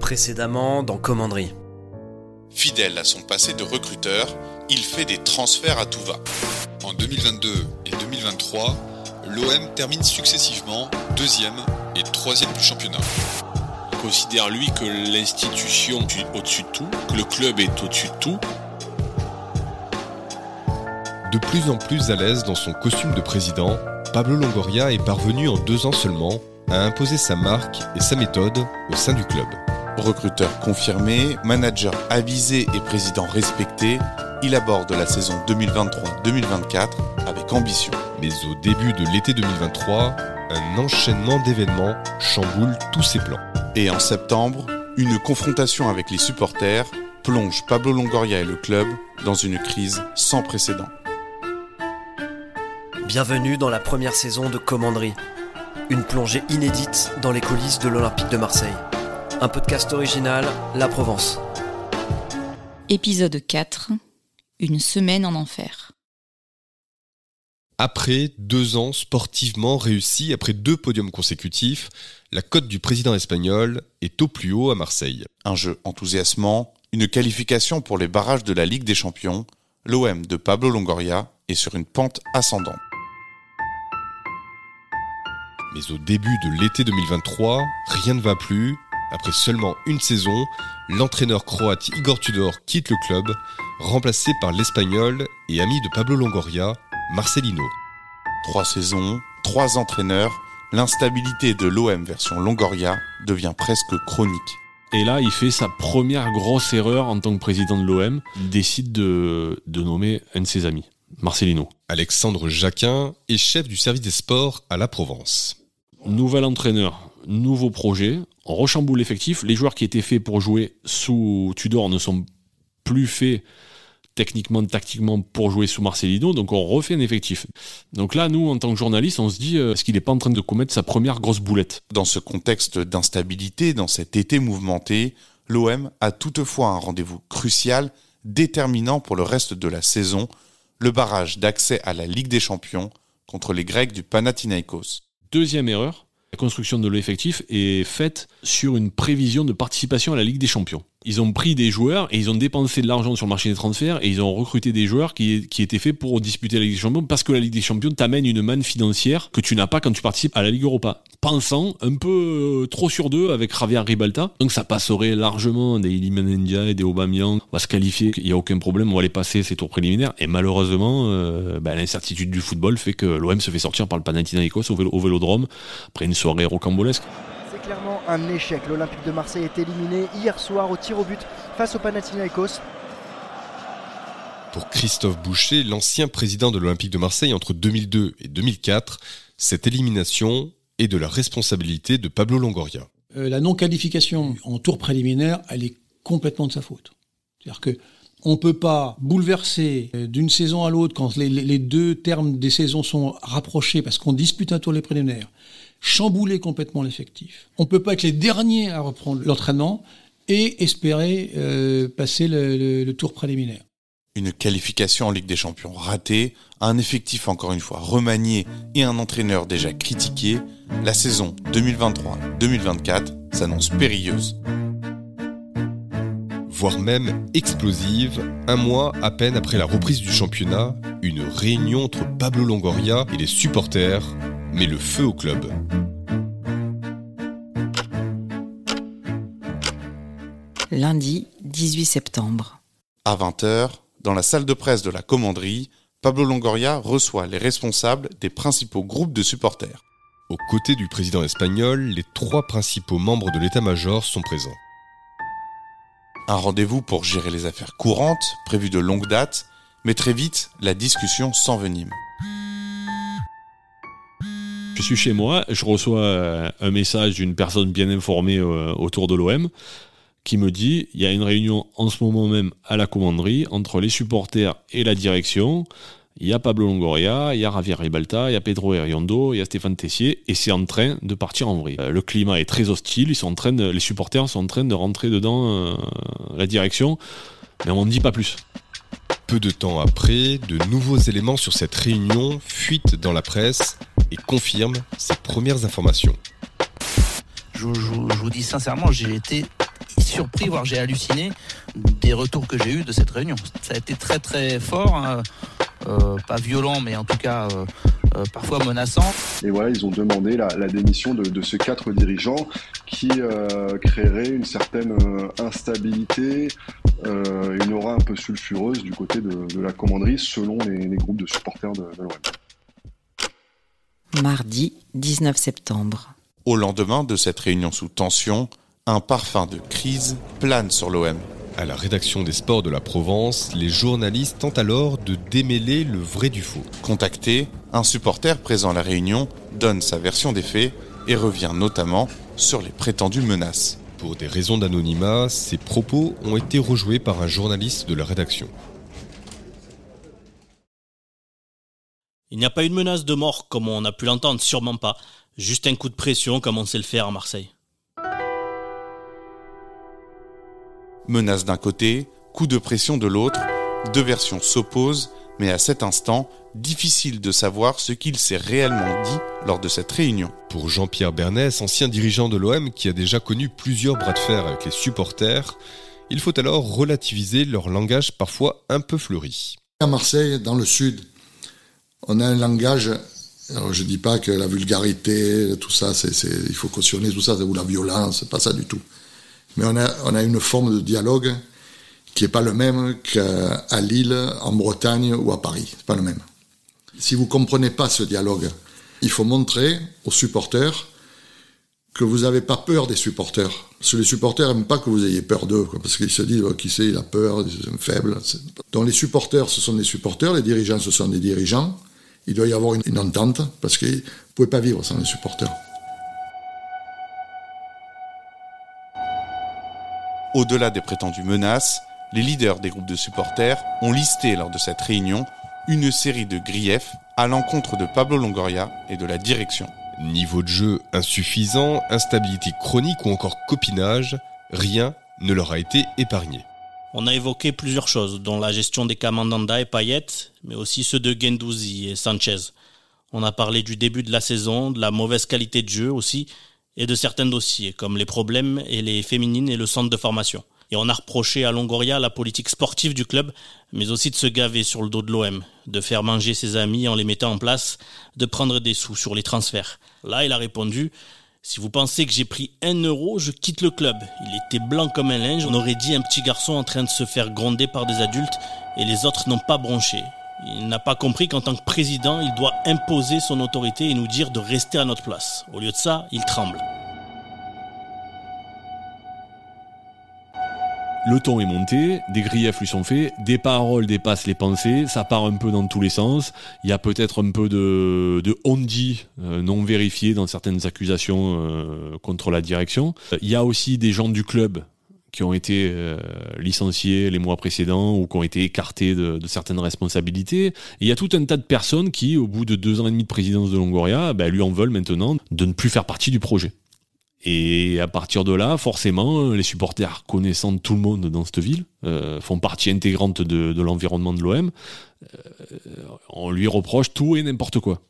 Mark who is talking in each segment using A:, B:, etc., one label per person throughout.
A: Précédemment dans Commanderie.
B: Fidèle à son passé de recruteur, il fait des transferts à tout va. En 2022 et 2023, l'OM termine successivement 2e et 3e du championnat.
C: Il considère lui que l'institution est au-dessus de tout, que le club est au-dessus de tout.
D: De plus en plus à l'aise dans son costume de président, Pablo Longoria est parvenu en 2 ans seulement à imposer sa marque et sa méthode au sein du club.
B: Recruteur confirmé, manager avisé et président respecté, il aborde la saison 2023-2024 avec ambition.
D: Mais au début de l'été 2023, un enchaînement d'événements chamboule tous ses plans.
B: Et en septembre, une confrontation avec les supporters plonge Pablo Longoria et le club dans une crise sans précédent.
A: Bienvenue dans la première saison de Commanderie. Une plongée inédite dans les coulisses de l'Olympique de Marseille. Un podcast original, La Provence.
E: Épisode 4. Une semaine en enfer.
D: Après 2 ans sportivement réussis, après 2 podiums consécutifs, la cote du président espagnol est au plus haut à Marseille.
B: Un jeu enthousiasmant, une qualification pour les barrages de la Ligue des Champions, l'OM de Pablo Longoria est sur une pente ascendante.
D: Mais au début de l'été 2023, rien ne va plus. Après seulement une saison, l'entraîneur croate Igor Tudor quitte le club, remplacé par l'Espagnol et ami de Pablo Longoria, Marcelino.
B: 3 saisons, 3 entraîneurs, l'instabilité de l'OM version Longoria devient presque chronique.
C: Et là, il fait sa première grosse erreur en tant que président de l'OM. Il décide de nommer un de ses amis, Marcelino.
D: Alexandre Jacquin est chef du service des sports à la Provence.
C: Nouvel entraîneur, nouveau projet, on rechamboule l'effectif. Les joueurs qui étaient faits pour jouer sous Tudor ne sont plus faits techniquement, tactiquement pour jouer sous Marcelino, donc on refait un effectif. Donc là, nous, en tant que journalistes, on se dit, est-ce qu'il n'est pas en train de commettre sa première grosse boulette ?
B: Dans ce contexte d'instabilité, dans cet été mouvementé, l'OM a toutefois un rendez-vous crucial, déterminant pour le reste de la saison, le barrage d'accès à la Ligue des Champions contre les Grecs du Panathinaikos.
C: Deuxième erreur, la construction de l'effectif est faite sur une prévision de participation à la Ligue des Champions. Ils ont pris des joueurs et ils ont dépensé de l'argent sur le marché des transferts et ils ont recruté des joueurs qui étaient faits pour disputer la Ligue des Champions parce que la Ligue des Champions t'amène une manne financière que tu n'as pas quand tu participes à la Ligue Europa. Pensant un peu trop sur 2 avec Javier Ribalta. Donc ça passerait largement des Iliman Ndiaye et des Aubameyang. On va se qualifier, il n'y a aucun problème, on va les passer ces tours préliminaires. Et malheureusement, l'incertitude du football fait que l'OM se fait sortir par le Panathinaikos au Vélodrome après une soirée rocambolesque.
F: C'est clairement un échec. L'Olympique de Marseille est éliminé hier soir au tir au but face au Panathinaikos.
D: Pour Christophe Boucher, l'ancien président de l'Olympique de Marseille entre 2002 et 2004, cette élimination est de la responsabilité de Pablo Longoria.
G: La non-qualification en tour préliminaire, elle est complètement de sa faute. C'est-à-dire qu'on ne peut pas bouleverser d'une saison à l'autre quand les 2 termes des saisons sont rapprochés parce qu'on dispute un tour les préliminaires, chambouler complètement l'effectif. On ne peut pas être les derniers à reprendre l'entraînement et espérer passer le tour préliminaire.
B: Une qualification en Ligue des Champions ratée, un effectif encore une fois remanié et un entraîneur déjà critiqué, la saison 2023-2024 s'annonce périlleuse. Voire même explosive, 1 mois à peine après la reprise du championnat, une réunion entre Pablo Longoria et les supporters met le feu au club.
E: Lundi 18 septembre.
B: À 20h, dans la salle de presse de la Commanderie, Pablo Longoria reçoit les responsables des principaux groupes de supporters.
D: Aux côtés du président espagnol, les 3 principaux membres de l'état-major sont présents.
B: Un rendez-vous pour gérer les affaires courantes, prévues de longue date, mais très vite, la discussion s'envenime.
C: Je suis chez moi, je reçois un message d'une personne bien informée autour de l'OM qui me dit il y a une réunion en ce moment même à la Commanderie entre les supporters et la direction. Il y a Pablo Longoria, il y a Javier Ribalta, il y a Pedro Heriondo, il y a Stéphane Tessier et c'est en train de partir en vrille. Le climat est très hostile, les supporters sont en train de rentrer dedans la direction, mais on n'en dit pas plus.
D: Peu de temps après, de nouveaux éléments sur cette réunion fuitent dans la presse et confirment ces premières informations.
H: Je vous dis sincèrement, j'ai été surpris, voire j'ai halluciné des retours que j'ai eus de cette réunion. Ça a été très très fort, hein. Pas violent, mais en tout cas parfois menaçant.
I: Et voilà, ils ont demandé la démission de ces 4 dirigeants qui créeraient une certaine instabilité, une aura un peu sulfureuse du côté de la commanderie, selon les groupes de supporters de l'OM.
E: Mardi 19 septembre.
B: Au lendemain de cette réunion sous tension, un parfum de crise plane sur l'OM.
D: À la rédaction des Sports de la Provence, les journalistes tentent alors de démêler le vrai du faux.
B: Contacté, un supporter présent à la réunion donne sa version des faits et revient notamment sur les prétendues menaces.
D: Pour des raisons d'anonymat, ces propos ont été rejoués par un journaliste de la rédaction.
J: Il n'y a pas eu de menace de mort comme on a pu l'entendre, sûrement pas. Juste un coup de pression comme on sait le faire à Marseille.
B: Menace d'un côté, coup de pression de l'autre, 2 versions s'opposent, mais à cet instant, difficile de savoir ce qu'il s'est réellement dit lors de cette réunion.
D: Pour Jean-Pierre Bernès, ancien dirigeant de l'OM qui a déjà connu plusieurs bras de fer avec les supporters, il faut alors relativiser leur langage parfois un peu fleuri.
K: À Marseille, dans le sud, on a un langage, alors je dis pas que la vulgarité, tout ça, il faut cautionner tout ça, ou la violence, c'est pas ça du tout. Mais on a une forme de dialogue qui n'est pas le même qu'à Lille, en Bretagne ou à Paris. C'est pas le même. Si vous ne comprenez pas ce dialogue, il faut montrer aux supporters que vous n'avez pas peur des supporters. Parce que les supporters n'aiment pas que vous ayez peur d'eux, parce qu'ils se disent qui c'est, il a peur, c'est un faible. Donc les supporters, ce sont des supporters, les dirigeants, ce sont des dirigeants. Il doit y avoir une entente, parce que vous ne pouvez pas vivre sans les supporters.
B: Au-delà des prétendues menaces, les leaders des groupes de supporters ont listé lors de cette réunion une série de griefs à l'encontre de Pablo Longoria et de la direction.
D: Niveau de jeu insuffisant, instabilité chronique ou encore copinage, rien ne leur a été épargné.
J: On a évoqué plusieurs choses, dont la gestion des cas Mandanda et Payet, mais aussi ceux de Guendouzi et Sanchez. On a parlé du début de la saison, de la mauvaise qualité de jeu aussi, et de certains dossiers, comme les problèmes et les féminines et le centre de formation. Et on a reproché à Longoria la politique sportive du club, mais aussi de se gaver sur le dos de l'OM, de faire manger ses amis en les mettant en place, de prendre des sous sur les transferts. Là, il a répondu « Si vous pensez que j'ai pris 1 euro, je quitte le club. Il était blanc comme un linge, on aurait dit un petit garçon en train de se faire gronder par des adultes, et les autres n'ont pas bronché. Il n'a pas compris qu'en tant que président, il doit imposer son autorité et nous dire de rester à notre place. Au lieu de ça, il tremble. »
C: Le ton est monté, des griefs lui sont faits, des paroles dépassent les pensées, ça part un peu dans tous les sens. Il y a peut-être un peu de on-dit non vérifié dans certaines accusations contre la direction. Il y a aussi des gens du club qui ont été licenciés les mois précédents ou qui ont été écartés de certaines responsabilités. Et il y a tout un tas de personnes qui, au bout de 2 ans et demi de présidence de Longoria, lui en veulent maintenant de ne plus faire partie du projet. Et à partir de là, forcément, les supporters connaissant tout le monde dans cette ville, font partie intégrante de l'environnement de l'OM, on lui reproche tout et n'importe quoi.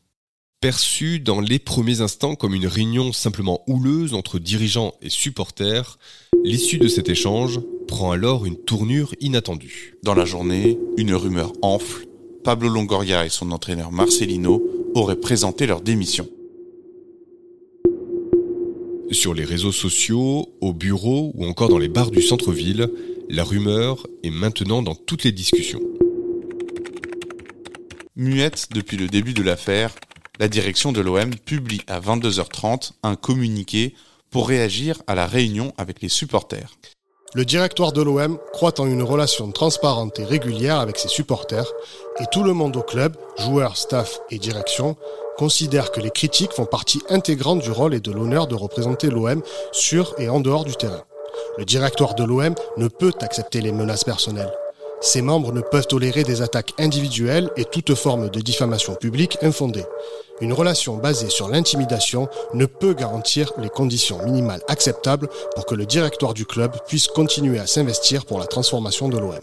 D: Perçu dans les premiers instants comme une réunion simplement houleuse entre dirigeants et supporters, l'issue de cet échange prend alors une tournure inattendue.
B: Dans la journée, une rumeur enfle. Pablo Longoria et son entraîneur Marcelino auraient présenté leur démission.
D: Sur les réseaux sociaux, au bureau ou encore dans les bars du centre-ville, la rumeur est maintenant dans toutes les discussions.
B: Muette depuis le début de l'affaire, la direction de l'OM publie à 22h30 un communiqué pour réagir à la réunion avec les supporters.
L: Le directoire de l'OM croit en une relation transparente et régulière avec ses supporters et tout le monde au club, joueurs, staff et direction, considère que les critiques font partie intégrante du rôle et de l'honneur de représenter l'OM sur et en dehors du terrain. Le directoire de l'OM ne peut accepter les menaces personnelles. Ses membres ne peuvent tolérer des attaques individuelles et toute forme de diffamation publique infondée. Une relation basée sur l'intimidation ne peut garantir les conditions minimales acceptables pour que le directoire du club puisse continuer à s'investir pour la transformation de l'OM.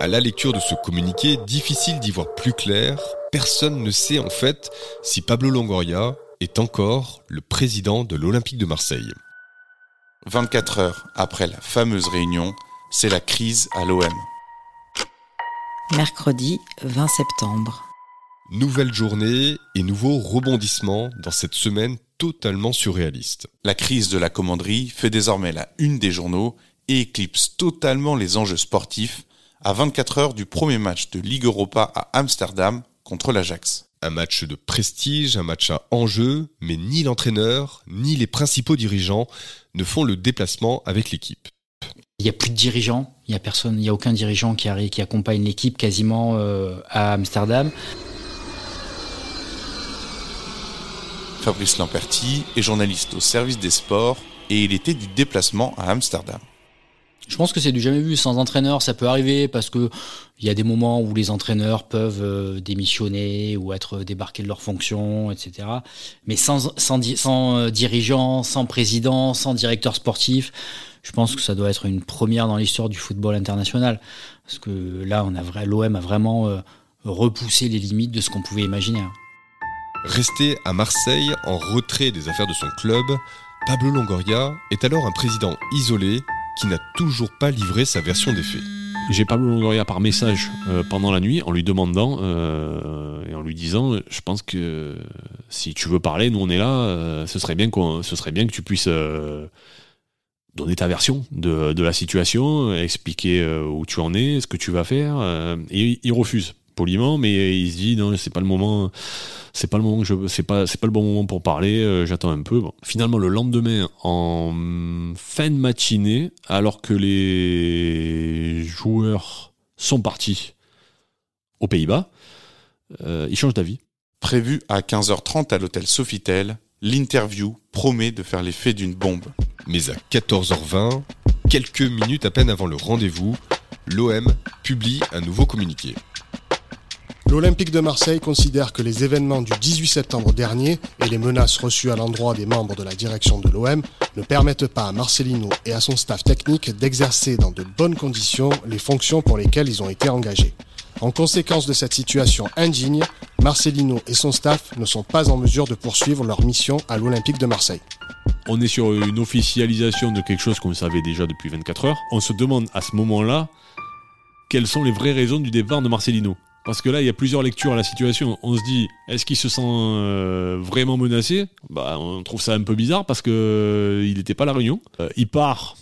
D: À la lecture de ce communiqué, difficile d'y voir plus clair, personne ne sait en fait si Pablo Longoria est encore le président de l'Olympique de Marseille.
B: 24 heures après la fameuse réunion, c'est la crise à l'OM.
E: Mercredi 20 septembre.
D: Nouvelle journée et nouveau rebondissement dans cette semaine totalement surréaliste.
B: La crise de la commanderie fait désormais la une des journaux et éclipse totalement les enjeux sportifs à 24 heures du premier match de Ligue Europa à Amsterdam contre l'Ajax.
D: Un match de prestige, un match à enjeu, mais ni l'entraîneur, ni les principaux dirigeants ne font le déplacement avec l'équipe.
M: Il n'y a plus de dirigeants, il n'y a aucun dirigeant qui accompagne l'équipe quasiment à Amsterdam.
B: Fabrice Lamperti est journaliste au service des sports et il était du déplacement à Amsterdam.
M: Je pense que c'est du jamais vu. Sans entraîneur, ça peut arriver parce que il y a des moments où les entraîneurs peuvent démissionner ou être débarqués de leurs fonctions, etc. Mais sans dirigeant, sans président, sans directeur sportif, je pense que ça doit être une première dans l'histoire du football international. Parce que là, l'OM a vraiment repoussé les limites de ce qu'on pouvait imaginer.
D: Resté à Marseille, en retrait des affaires de son club, Pablo Longoria est alors un président isolé qui n'a toujours pas livré sa version des faits.
C: J'ai Pablo Longoria par message pendant la nuit en lui demandant et en lui disant je pense que si tu veux parler, nous on est là, ce serait bien que tu puisses donner ta version de la situation, expliquer où tu en es, ce que tu vas faire, et il refuse poliment, mais il se dit non, c'est pas le moment c'est pas le bon moment pour parler, j'attends un peu. Bon. Finalement, le lendemain, en fin de matinée, alors que les joueurs sont partis aux Pays-Bas, ils changent d'avis.
B: Prévu à 15h30 à l'hôtel Sofitel, l'interview promet de faire l'effet d'une bombe.
D: Mais à 14h20, quelques minutes à peine avant le rendez-vous, l'OM publie un nouveau communiqué.
L: L'Olympique de Marseille considère que les événements du 18 septembre dernier et les menaces reçues à l'endroit des membres de la direction de l'OM ne permettent pas à Marcelino et à son staff technique d'exercer dans de bonnes conditions les fonctions pour lesquelles ils ont été engagés. En conséquence de cette situation indigne, Marcelino et son staff ne sont pas en mesure de poursuivre leur mission à l'Olympique de Marseille.
C: On est sur une officialisation de quelque chose qu'on savait déjà depuis 24 heures. On se demande à ce moment-là quelles sont les vraies raisons du départ de Marcelino. Parce que là, il y a plusieurs lectures à la situation. On se dit, est-ce qu'il se sent vraiment menacé ? On trouve ça un peu bizarre parce qu'il n'était pas à la réunion. Il part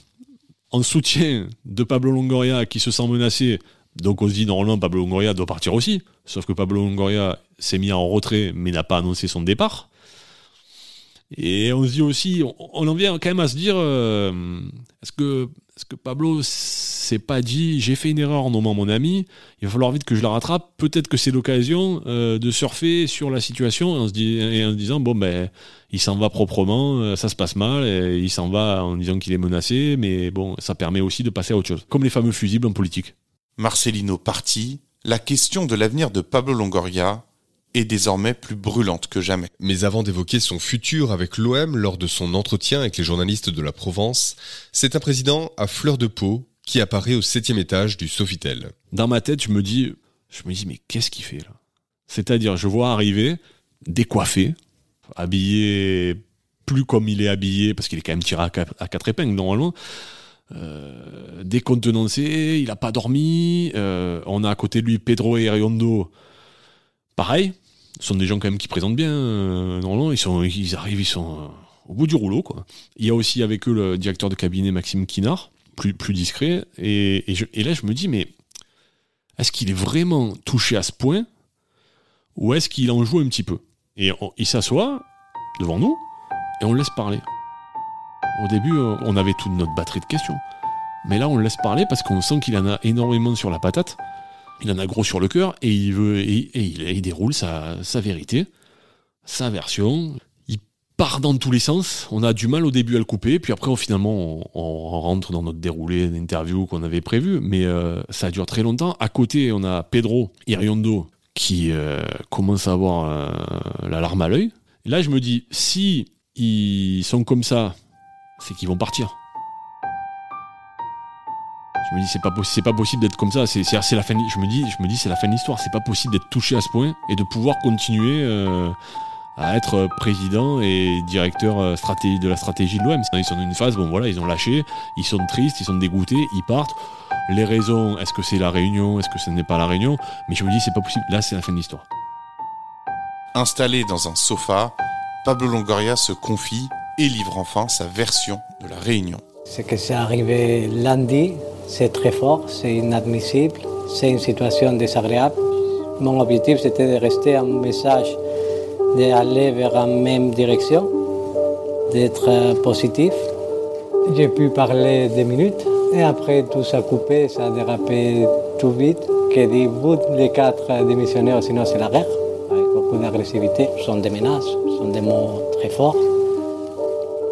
C: en soutien de Pablo Longoria qui se sent menacé. Donc on se dit, normalement, Pablo Longoria doit partir aussi. Sauf que Pablo Longoria s'est mis en retrait mais n'a pas annoncé son départ. Et on se dit aussi, on en vient quand même à se dire, est-ce que Pablo s'est pas dit, j'ai fait une erreur en nommant mon ami, il va falloir vite que je la rattrape, peut-être que c'est l'occasion de surfer sur la situation, en se disant, il s'en va proprement, ça se passe mal, et il s'en va en disant qu'il est menacé, mais bon, ça permet aussi de passer à autre chose. Comme les fameux fusibles en politique.
B: Marcelino parti, la question de l'avenir de Pablo Longoria est désormais plus brûlante que jamais.
D: Mais avant d'évoquer son futur avec l'OM lors de son entretien avec les journalistes de la Provence, c'est un président à fleur de peau qui apparaît au 7e étage du Sofitel.
C: Dans ma tête, je me dis, mais qu'est-ce qu'il fait là ? C'est-à-dire, je vois arriver, décoiffé, habillé plus comme il est habillé, parce qu'il est quand même tiré à 4 épingles normalement, décontenancé, il n'a pas dormi, on a à côté de lui Pedro et Riondo, pareil. Ce sont des gens quand même qui présentent bien. Normalement, ils arrivent, ils sont au bout du rouleau, quoi. Il y a aussi avec eux le directeur de cabinet Maxime Quinard, plus discret. Et là, je me dis, mais est-ce qu'il est vraiment touché à ce point ou est-ce qu'il en joue un petit peu ? Et il s'assoit devant nous et on le laisse parler. Au début, on avait toute notre batterie de questions. Mais là, on le laisse parler parce qu'on sent qu'il en a énormément sur la patate. Il en a gros sur le cœur et il déroule sa vérité, sa version. Il part dans tous les sens. On a du mal au début à le couper, puis après, finalement, on rentre dans notre déroulé d'interview qu'on avait prévu. Mais ça dure très longtemps. À côté, on a Pedro et Riondo qui commencent à avoir la larme à l'œil. Et là, je me dis, si ils sont comme ça, c'est qu'ils vont partir. Je me dis, c'est pas possible d'être comme ça. C'est la fin. Je me dis, c'est la fin de l'histoire. C'est pas possible d'être touché à ce point et de pouvoir continuer à être président et directeur de la stratégie de l'OM. Ils sont dans une phase, ils ont lâché, ils sont tristes, ils sont dégoûtés, ils partent. Les raisons, est-ce que c'est la Réunion, est-ce que ce n'est pas la Réunion? Mais je me dis, c'est pas possible, là c'est la fin de l'histoire.
B: Installé dans un sofa, Pablo Longoria se confie et livre enfin sa version de la Réunion.
N: Ce qui s'est arrivé lundi, c'est très fort, c'est inadmissible, c'est une situation désagréable. Mon objectif, c'était de rester un message, d'aller vers la même direction, d'être positif. J'ai pu parler 2 minutes et après tout s'est coupé, ça a dérapé tout vite. Que dit, vous les 4 démissionnaires, sinon c'est la guerre, avec beaucoup d'agressivité. Ce sont des menaces, ce sont des mots très forts.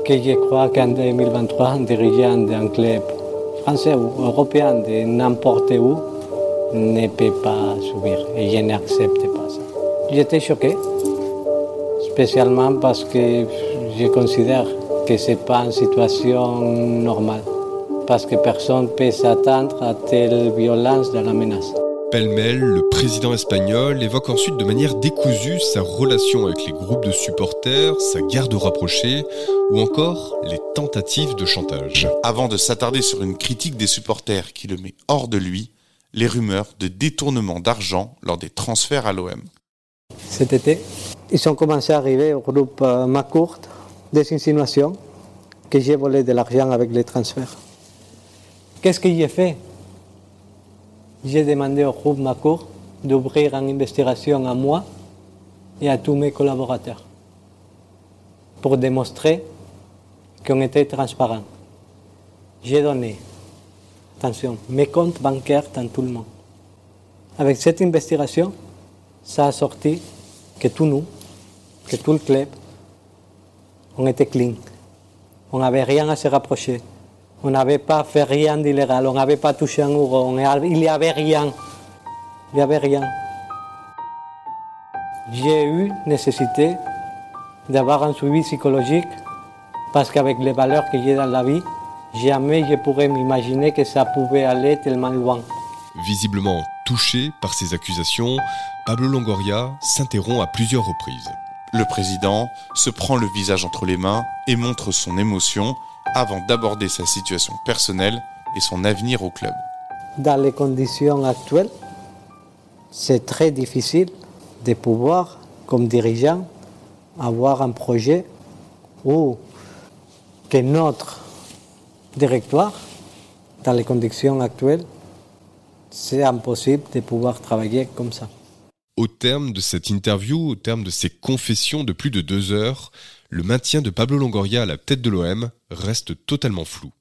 N: Que je crois qu'en 2023, un dirigeant d'un club français ou européen de n'importe où ne peut pas subir. Et je n'accepte pas ça. J'étais choqué, spécialement parce que je considère que ce n'est pas une situation normale. Parce que personne ne peut s'attendre à telle violence dans la menace.
D: Pêle-mêle, le président espagnol évoque ensuite de manière décousue sa relation avec les groupes de supporters, sa garde rapprochée ou encore les tentatives de chantage.
B: Avant de s'attarder sur une critique des supporters qui le met hors de lui, les rumeurs de détournement d'argent lors des transferts à l'OM.
N: Cet été, ils ont commencé à arriver au groupe McCourt des insinuations que j'ai volé de l'argent avec les transferts. Qu'est-ce que j'ai fait? J'ai demandé au groupe McCourt d'ouvrir une investigation à moi et à tous mes collaborateurs pour démontrer qu'on était transparent. J'ai donné, attention, mes comptes bancaires dans tout le monde. Avec cette investigation, ça a sorti que tout nous, que tout le club, on était clean. On n'avait rien à se rapprocher. On n'avait pas fait rien d'illégal, on n'avait pas touché un euro, il n'y avait rien. Il n'y avait rien. J'ai eu nécessité d'avoir un suivi psychologique parce qu'avec les valeurs que j'ai dans la vie, jamais je pourrais m'imaginer que ça pouvait aller tellement loin.
D: Visiblement touché par ces accusations, Pablo Longoria s'interrompt à plusieurs reprises.
B: Le président se prend le visage entre les mains et montre son émotion avant d'aborder sa situation personnelle et son avenir au club.
N: Dans les conditions actuelles, c'est très difficile de pouvoir, comme dirigeant, avoir un projet où que notre directoire, dans les conditions actuelles, c'est impossible de pouvoir travailler comme ça.
D: Au terme de cette interview, au terme de ces confessions de plus de 2 heures, le maintien de Pablo Longoria à la tête de l'OM reste totalement flou.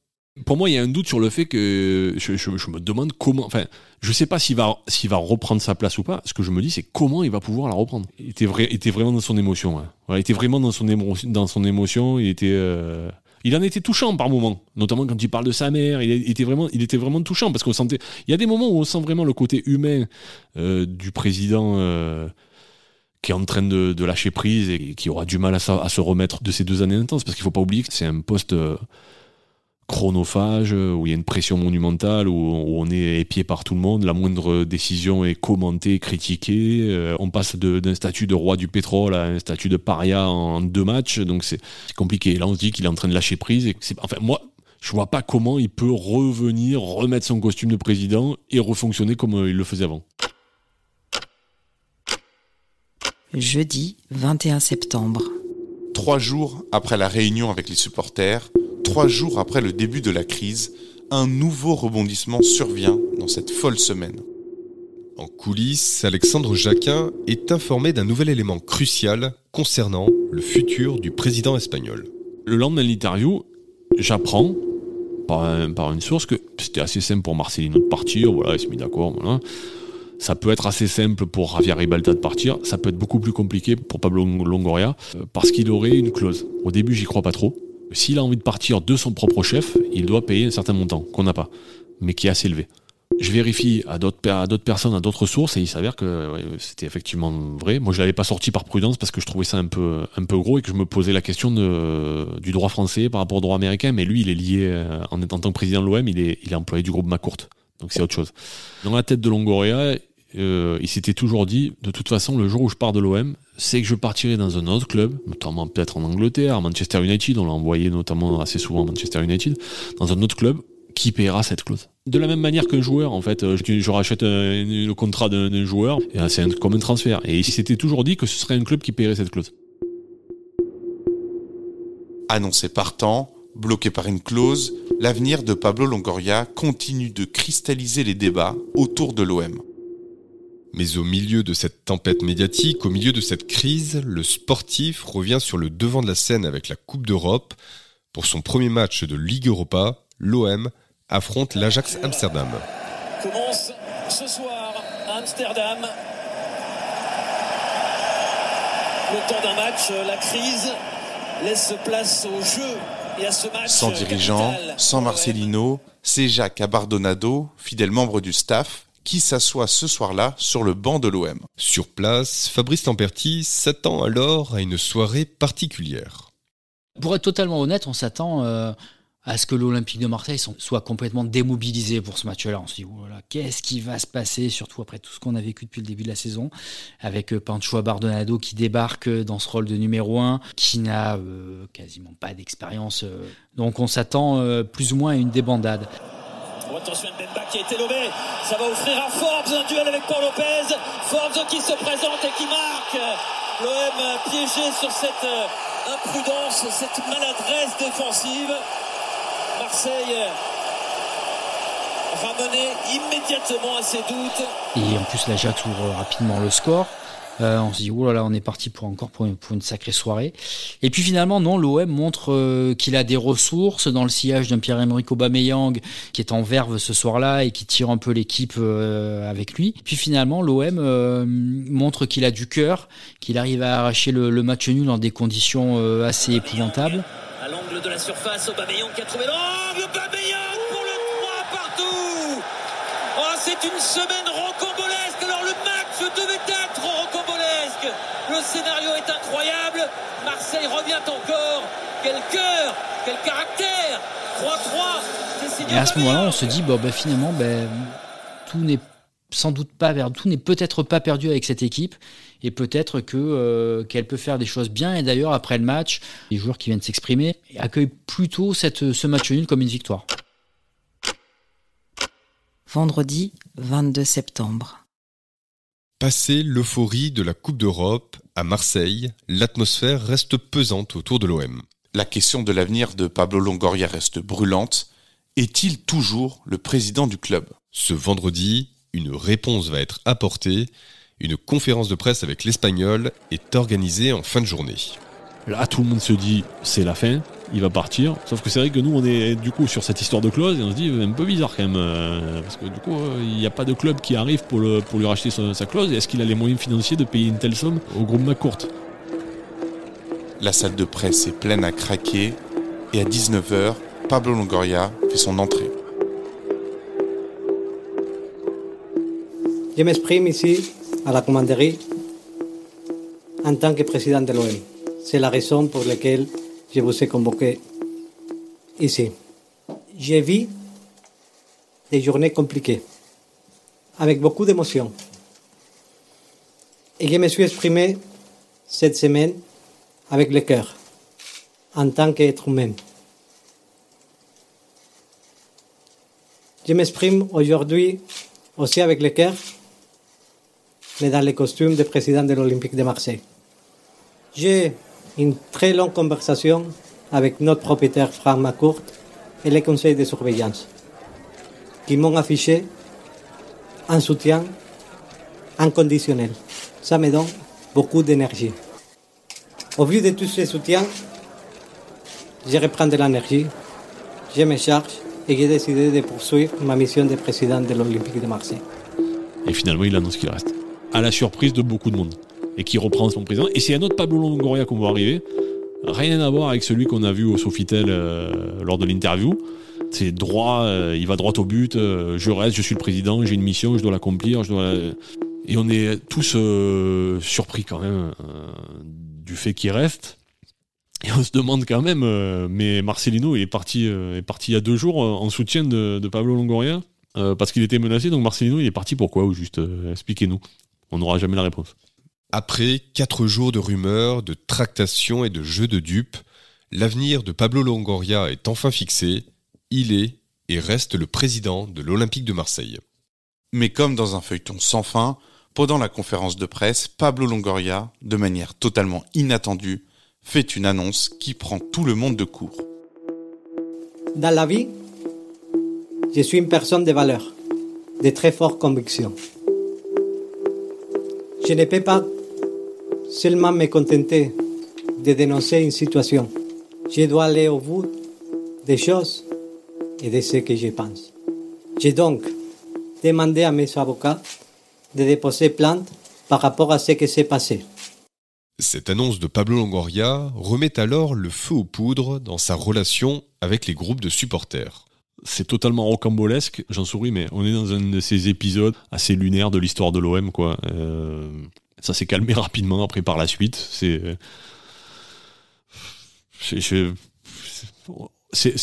C: Pour moi, il y a un doute sur le fait que je me demande comment... Enfin, je ne sais pas s'il va reprendre sa place ou pas. Ce que je me dis, c'est comment il va pouvoir la reprendre. Il était vraiment dans son émotion. Hein. Voilà, il était vraiment dans son émotion. Il en était touchant par moments, notamment quand il parle de sa mère. Il était vraiment touchant parce qu'on sentait... Il y a des moments où on sent vraiment le côté humain du président... qui est en train de lâcher prise et qui aura du mal à se remettre de ces 2 années intenses. Parce qu'il ne faut pas oublier que c'est un poste chronophage, où il y a une pression monumentale, où on est épié par tout le monde. La moindre décision est commentée, critiquée. On passe d'un statut de roi du pétrole à un statut de paria en 2 matchs. Donc c'est compliqué. Et là, on se dit qu'il est en train de lâcher prise. Et moi, je ne vois pas comment il peut remettre son costume de président et refonctionner comme il le faisait avant.
E: Jeudi 21 septembre.
B: 3 jours après la réunion avec les supporters, 3 jours après le début de la crise, un nouveau rebondissement survient dans cette folle semaine.
D: En coulisses, Alexandre Jacquin est informé d'un nouvel élément crucial concernant le futur du président espagnol.
C: Le lendemain de l'interview, j'apprends par une source que c'était assez simple pour Marcelino de partir, voilà, il s'est mis d'accord, voilà. Ça peut être assez simple pour Javier Ribalta de partir, ça peut être beaucoup plus compliqué pour Pablo Longoria, parce qu'il aurait une clause. Au début, j'y crois pas trop. S'il a envie de partir de son propre chef, il doit payer un certain montant, qu'on n'a pas, mais qui est assez élevé. Je vérifie à d'autres personnes, à d'autres sources, et il s'avère que c'était effectivement vrai. Moi, je l'avais pas sorti par prudence, parce que je trouvais ça un peu gros, et que je me posais la question du droit français par rapport au droit américain, mais lui, il est lié, en tant que président de l'OM, il est employé du groupe McCourt, donc c'est autre chose. Dans la tête de Longoria, il s'était toujours dit, de toute façon, le jour où je pars de l'OM, c'est que je partirai dans un autre club, notamment peut-être en Angleterre, à Manchester United, on l'a envoyé notamment assez souvent à Manchester United, dans un autre club qui paiera cette clause. De la même manière qu'un joueur, en fait, je rachète le contrat d'un joueur, et c'est comme un transfert. Et il s'était toujours dit que ce serait un club qui paierait cette clause.
B: Annoncé partant, bloqué par une clause, l'avenir de Pablo Longoria continue de cristalliser les débats autour de l'OM.
D: Mais au milieu de cette tempête médiatique, au milieu de cette crise, le sportif revient sur le devant de la scène avec la Coupe d'Europe. Pour son premier match de Ligue Europa, l'OM affronte l'Ajax Amsterdam.
O: Commence ce soir à Amsterdam. Le temps d'un match, la crise laisse place au jeu et à ce match.
B: Sans dirigeant, sans Marcelino, c'est Jacques Abardonado, fidèle membre du staff, qui s'assoit ce soir-là sur le banc de l'OM.
D: Sur place, Fabrice Lamperti s'attend alors à une soirée particulière.
M: Pour être totalement honnête, on s'attend à ce que l'Olympique de Marseille soit complètement démobilisé pour ce match-là. On se dit, voilà, qu'est-ce qui va se passer, surtout après tout ce qu'on a vécu depuis le début de la saison, avec Pancho Abardonado qui débarque dans ce rôle de numéro 1, qui n'a quasiment pas d'expérience. Donc on s'attend plus ou moins à une débandade.
O: Oh, attention à Mbemba qui a été lobé, ça va offrir à Forbes un duel avec Paul Lopez. Forbes qui se présente et qui marque. L'OM piégé sur cette imprudence, cette maladresse défensive. Marseille ramené immédiatement à ses doutes.
M: Et en plus l'Ajax ouvre rapidement le score. On se dit, oh là là, on est parti pour une sacrée soirée. Et puis finalement, non, l'OM montre qu'il a des ressources dans le sillage d'un Pierre-Emerick Aubameyang qui est en verve ce soir-là et qui tire un peu l'équipe avec lui. Et puis finalement, l'OM montre qu'il a du cœur, qu'il arrive à arracher le match nul dans des conditions assez épouvantables.
O: À l'angle de la surface, Aubameyang qui a trouvé l'angle. Aubameyang pour le 3 partout. Oh, c'est une semaine rocambolesque. Alors le match devait être rocambolesque. Le scénario est incroyable. Marseille revient encore. Quel cœur, quel caractère. 3-3.
M: Et à ce moment-là, on se dit, finalement, tout n'est sans doute pas perdu, tout n'est peut-être pas perdu avec cette équipe. Et peut-être qu'elle peut faire des choses bien. Et d'ailleurs, après le match, les joueurs qui viennent s'exprimer accueillent plutôt ce match nul comme une victoire.
E: Vendredi 22 septembre.
D: Passé l'euphorie de la Coupe d'Europe, à Marseille, l'atmosphère reste pesante autour de l'OM.
B: La question de l'avenir de Pablo Longoria reste brûlante. Est-il toujours le président du club ?
D: Ce vendredi, une réponse va être apportée. Une conférence de presse avec l'Espagnol est organisée en fin de journée.
C: Là, tout le monde se dit, c'est la fin, il va partir. Sauf que c'est vrai que nous, on est du coup sur cette histoire de clause et on se dit, un peu bizarre quand même. Parce que du coup, il n'y a pas de club qui arrive pour lui racheter sa clause. Et est-ce qu'il a les moyens financiers de payer une telle somme au groupe McCourt ?
B: La salle de presse est pleine à craquer. Et à 19h, Pablo Longoria fait son entrée.
N: Je m'exprime ici à la commanderie en tant que président de l'OM. C'est la raison pour laquelle je vous ai convoqué ici. J'ai vu des journées compliquées, avec beaucoup d'émotions. Et je me suis exprimé cette semaine avec le cœur, en tant qu'être humain. Je m'exprime aujourd'hui aussi avec le cœur, mais dans le costume de président de l'Olympique de Marseille. J'ai une très longue conversation avec notre propriétaire Franck McCourt et le conseil de surveillance, qui m'ont affiché un soutien inconditionnel. Ça me donne beaucoup d'énergie. Au vu de tous ces soutiens, je reprends de l'énergie, je me charge et j'ai décidé de poursuivre ma mission de président de l'Olympique de Marseille.
C: Et finalement, il annonce qu'il reste. À la surprise de beaucoup de monde. Et qui reprend son président. Et c'est un autre Pablo Longoria qu'on voit arriver. Rien à voir avec celui qu'on a vu au Sofitel lors de l'interview. C'est droit, il va droit au but. Je reste, je suis le président, j'ai une mission, je dois l'accomplir. Et on est tous surpris quand même du fait qu'il reste. Et on se demande quand même, mais Marcelino est parti il y a 2 jours en soutien de Pablo Longoria. Parce qu'il était menacé, donc Marcelino, il est parti pourquoi? Ou juste, expliquez-nous. On n'aura jamais la réponse.
D: Après 4 jours de rumeurs, de tractations et de jeux de dupes, l'avenir de Pablo Longoria est enfin fixé. Il est et reste le président de l'Olympique de Marseille.
B: Mais comme dans un feuilleton sans fin, pendant la conférence de presse, Pablo Longoria, de manière totalement inattendue, fait une annonce qui prend tout le monde de court.
N: Dans la vie, je suis une personne de valeur, de très fortes convictions. Je ne peux pas seulement me contenter de dénoncer une situation. Je dois aller au bout des choses et de ce que je pense. J'ai donc demandé à mes avocats de déposer plainte par rapport à ce qui s'est passé.
D: Cette annonce de Pablo Longoria remet alors le feu aux poudres dans sa relation avec les groupes de supporters.
C: C'est totalement rocambolesque, j'en souris, mais on est dans un de ces épisodes assez lunaires de l'histoire de l'OM, quoi. Ça s'est calmé rapidement après par la suite. C'est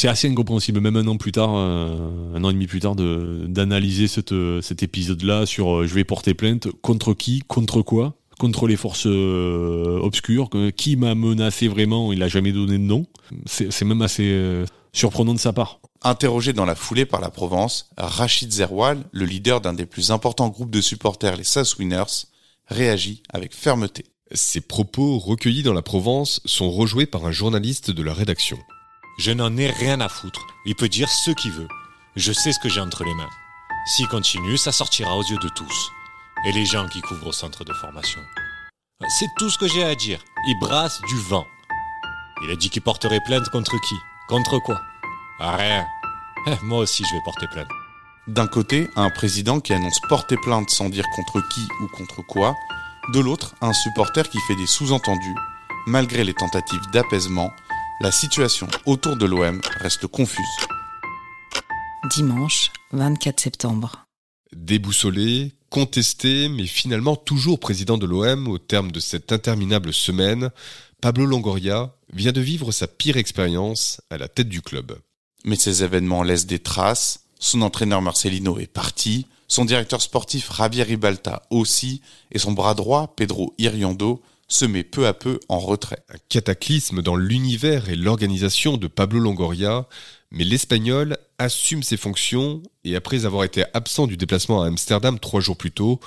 C: assez incompréhensible, même un an plus tard, un an et demi plus tard, d'analyser cet épisode-là sur je vais porter plainte contre qui, contre quoi, contre les forces obscures, qui m'a menacé vraiment, il n'a jamais donné de nom. C'est même assez surprenant de sa part.
B: Interrogé dans la foulée par la Provence, Rachid Zerwal, le leader d'un des plus importants groupes de supporters, les SAS Winners, réagit avec fermeté.
D: Ces propos recueillis dans la Provence sont rejoués par un journaliste de la rédaction.
P: Je n'en ai rien à foutre. Il peut dire ce qu'il veut. Je sais ce que j'ai entre les mains. S'il continue, ça sortira aux yeux de tous. Et les gens qui couvrent au centre de formation. C'est tout ce que j'ai à dire. Il brasse du vent. Il a dit qu'il porterait plainte contre qui? Contre quoi? Rien. Moi aussi, je vais porter plainte.
B: D'un côté, un président qui annonce porter plainte sans dire contre qui ou contre quoi. De l'autre, un supporter qui fait des sous-entendus. Malgré les tentatives d'apaisement, la situation autour de l'OM reste confuse.
E: Dimanche 24 septembre.
D: Déboussolé, contesté, mais finalement toujours président de l'OM au terme de cette interminable semaine, Pablo Longoria vient de vivre sa pire expérience à la tête du club.
B: Mais ces événements laissent des traces. Son entraîneur Marcelino est parti, son directeur sportif Javier Ribalta aussi, et son bras droit, Pedro Iriondo, se met peu à peu en retrait.
D: Un cataclysme dans l'univers et l'organisation de Pablo Longoria, mais l'Espagnol assume ses fonctions et après avoir été absent du déplacement à Amsterdam 3 jours plus tôt,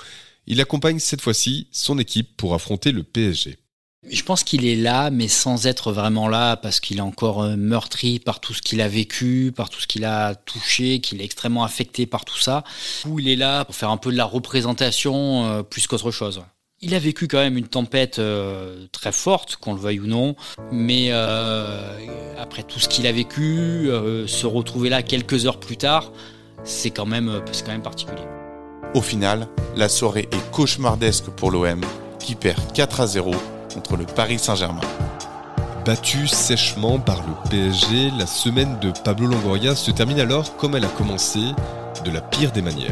D: il accompagne cette fois-ci son équipe pour affronter le PSG.
M: Je pense qu'il est là, mais sans être vraiment là, parce qu'il est encore meurtri par tout ce qu'il a vécu, par tout ce qu'il a touché, qu'il est extrêmement affecté par tout ça. Où il est là pour faire un peu de la représentation plus qu'autre chose. Il a vécu quand même une tempête très forte, qu'on le veuille ou non, mais après tout ce qu'il a vécu, se retrouver là quelques heures plus tard, c'est quand même particulier.
B: Au final, la soirée est cauchemardesque pour l'OM, qui perd 4-0 contre le Paris Saint-Germain.
D: Battu sèchement par le PSG, la semaine de Pablo Longoria se termine alors comme elle a commencé, de la pire des manières.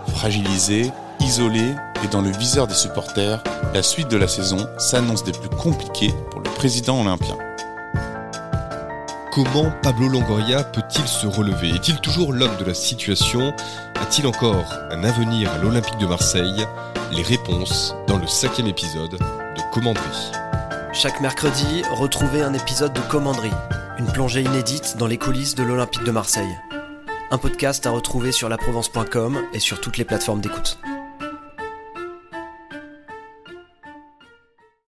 B: Fragilisé, isolé et dans le viseur des supporters, la suite de la saison s'annonce des plus compliquées pour le président olympien.
D: Comment Pablo Longoria peut-il se relever? Est-il toujours l'homme de la situation? A-t-il encore un avenir à l'Olympique de Marseille? Les réponses dans le 5e épisode de Commanderie.
A: Chaque mercredi, retrouvez un épisode de Commanderie, une plongée inédite dans les coulisses de l'Olympique de Marseille. Un podcast à retrouver sur laprovence.com et sur toutes les plateformes d'écoute.